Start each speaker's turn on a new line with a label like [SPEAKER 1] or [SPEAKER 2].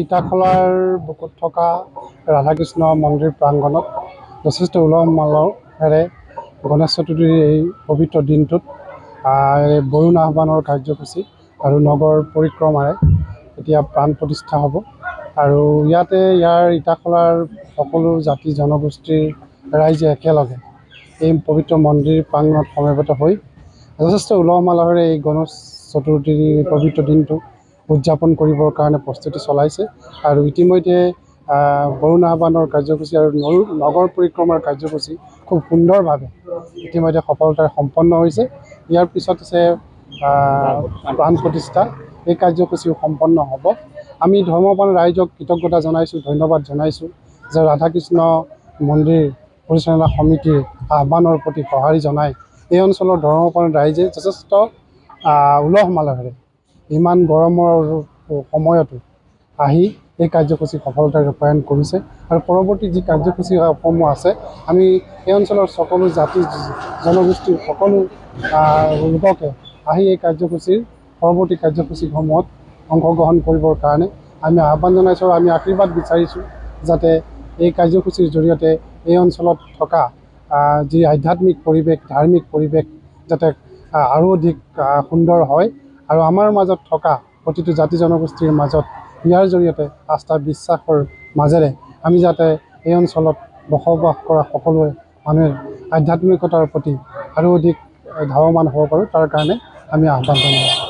[SPEAKER 1] ইটাখলাৰ বুকুত থকা ৰাধাকৃষ্ণ মন্দিৰ প্ৰাংগণত যথেষ্ট উলহ মালহেৰে গণেশ চতুৰ্থীৰ এই পবিত্ৰ দিনটোত বৰুণ আহ্বানৰ কাৰ্যসূচী আৰু নগৰ পৰিক্ৰমাৰে এতিয়া প্ৰাণ প্ৰতিষ্ঠা হ'ব। আৰু ইয়াৰ ইটাখলাৰ সকলো জাতি জনগোষ্ঠীৰ ৰাইজে একেলগে এই পবিত্ৰ মন্দিৰ প্ৰাংগণত সমবেত হৈ যথেষ্ট উলহ মালহেৰে এই গণেশ চতুৰ্থীৰ পবিত্ৰ দিনটো উদযাপন কৰিবৰ কাৰণে প্ৰস্তুতি চলাইছে। আৰু ইতিমধ্যে বৰুণ আহ্বানৰ কাৰ্যসূচী আৰু নগৰ পৰিক্ৰমাৰ কাৰ্যসূচী খুব সুন্দৰভাৱে ইতিমধ্যে সফলতাৰে সম্পন্ন হৈছে। ইয়াৰ পিছত আছে প্ৰাণ প্ৰতিষ্ঠা। এই কাৰ্যসূচীও সম্পন্ন হ'ব। আমি ধৰ্মপ্ৰাণ ৰাইজক কৃতজ্ঞতা জনাইছোঁ, ধন্যবাদ জনাইছোঁ যে ৰাধাকৃষ্ণ মন্দিৰ পৰিচালনা সমিতিৰ আহ্বানৰ প্ৰতি সঁহাৰি জনাই এই অঞ্চলৰ ধৰ্মপ্ৰাণ ৰাইজে যথেষ্ট উলহ মালহেৰে ইমান গৰমৰ সময়তো আহি এই কাৰ্যসূচী সফলতাৰে ৰূপায়ণ কৰিছে। আৰু পৰৱৰ্তী যি কাৰ্যসূচীসমূহ আছে, আমি এই অঞ্চলৰ সকলো জাতি জনগোষ্ঠীৰ সকলো লোককে আহি এই কাৰ্যসূচীৰ পৰৱৰ্তী কাৰ্যসূচীসমূহত অংশগ্ৰহণ কৰিবৰ কাৰণে আমি আহ্বান জনাইছোঁ। আৰু আমি আশীৰ্বাদ বিচাৰিছোঁ যাতে এই কাৰ্যসূচীৰ জৰিয়তে এই অঞ্চলত থকা যি আধ্যাত্মিক পৰিৱেশ, ধাৰ্মিক পৰিৱেশ যাতে আৰু অধিক সুন্দৰ হয়। আৰু আমাৰ মাজত থকা প্ৰতিটো জাতি জনগোষ্ঠীৰ মাজত ইয়াৰ জৰিয়তে আস্থা বিশ্বাসৰ মাজেৰে আমি যাতে এই অঞ্চলত বসবাস কৰা সকলোৱে মানুহে আধ্যাত্মিকতাৰ প্ৰতি আৰু অধিক ধাৱমান হ'ব পাৰোঁ, তাৰ কাৰণে আমি আহ্বান জনাইছোঁ।